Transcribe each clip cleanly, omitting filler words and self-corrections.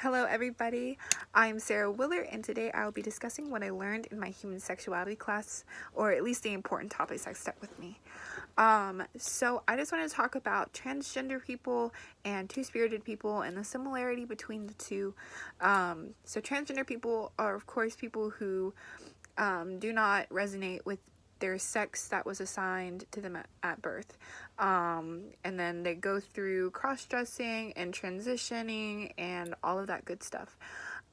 Hello everybody, I'm Sarah Willaert, and today I'll be discussing what I learned in my human sexuality class, or at least the important topics I stuck with me. So I just want to talk about transgender people and two-spirited people and the similarity between the two. So transgender people are of course people who do not resonate with their sex that was assigned to them at birth. And then they go through cross-dressing and transitioning and all of that good stuff.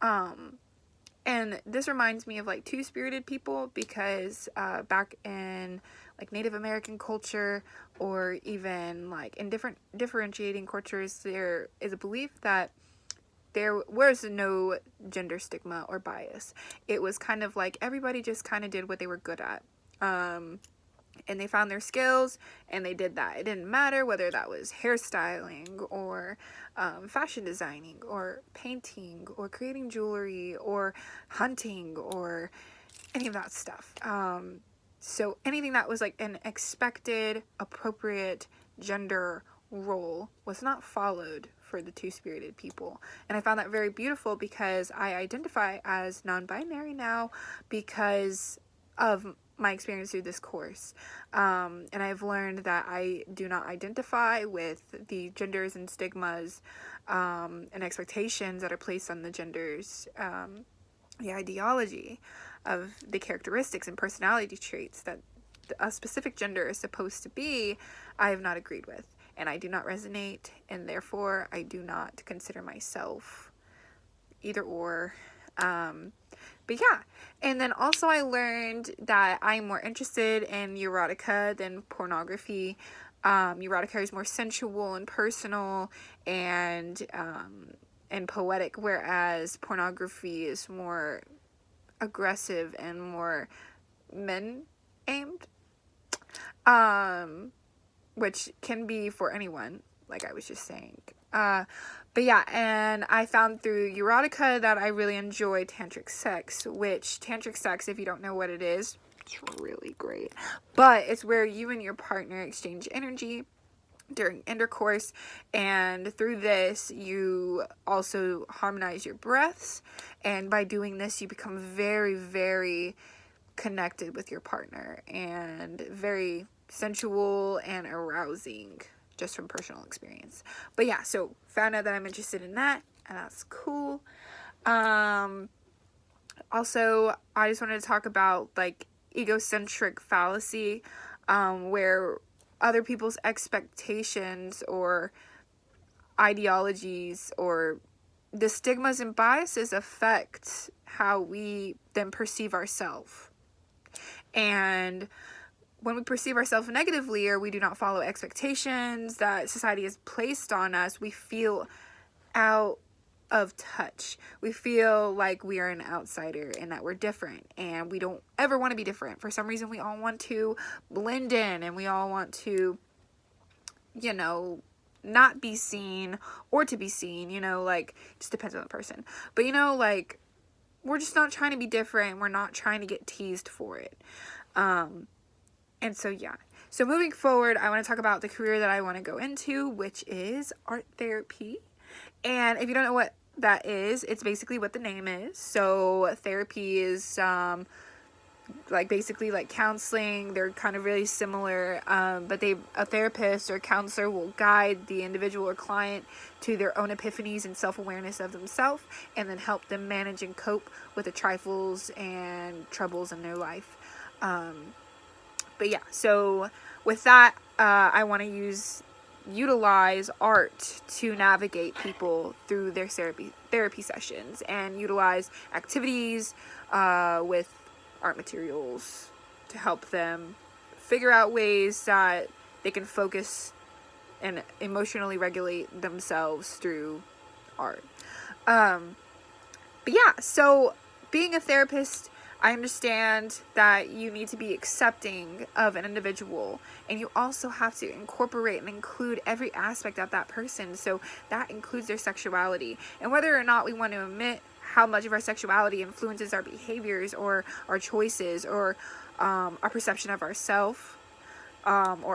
And this reminds me of like two-spirited people because back in like Native American culture, or even like in different differentiating cultures, there is a belief that there was no gender stigma or bias. It was kind of like everybody just kind of did what they were good at. And they found their skills and they did that. It didn't matter whether that was hairstyling or fashion designing or painting or creating jewelry or hunting or any of that stuff. So anything that was like an expected, appropriate gender role was not followed for the two-spirited people. And I found that very beautiful because I identify as non-binary now because of my experience through this course. And I've learned that I do not identify with the genders and stigmas and expectations that are placed on the genders, the ideology of the characteristics and personality traits that a specific gender is supposed to be. I have not agreed with, and I do not resonate, and therefore I do not consider myself either or. But yeah, and then also I learned that I'm more interested in erotica than pornography. Erotica is more sensual and personal and poetic, whereas pornography is more aggressive and more men aimed, which can be for anyone, like I was just saying. But yeah, and I found through erotica that I really enjoy tantric sex, which tantric sex, if you don't know what it is, it's really great. But it's where you and your partner exchange energy during intercourse, and through this you also harmonize your breaths, and by doing this you become very, very connected with your partner and very sensual and arousing, just from personal experience. But yeah, so found out that I'm interested in that, and that's cool. Also, I just wanted to talk about like egocentric fallacy, where other people's expectations or ideologies or the stigmas and biases affect how we then perceive ourselves. And when we perceive ourselves negatively, or we do not follow expectations that society has placed on us, we feel out of touch. We feel like we are an outsider and that we're different, and we don't ever want to be different. For some reason, we all want to blend in, and we all want to, not be seen or to be seen, like, it just depends on the person. But, like, we're just not trying to be different. We're not trying to get teased for it. And so, yeah. So moving forward, I want to talk about the career that I want to go into, which is art therapy. And if you don't know what that is, it's basically what the name is. So therapy is basically like counseling. They're kind of really similar, but a therapist or counselor will guide the individual or client to their own epiphanies and self-awareness of themselves, and then help them manage and cope with the trifles and troubles in their life. But yeah, so with that, I want to utilize art to navigate people through their therapy sessions, and utilize activities with art materials to help them figure out ways that they can focus and emotionally regulate themselves through art. But yeah, so being a therapist, I understand that you need to be accepting of an individual, and you also have to incorporate and include every aspect of that person. So that includes their sexuality, and whether or not we want to admit how much of our sexuality influences our behaviors or our choices or our perception of ourselves, or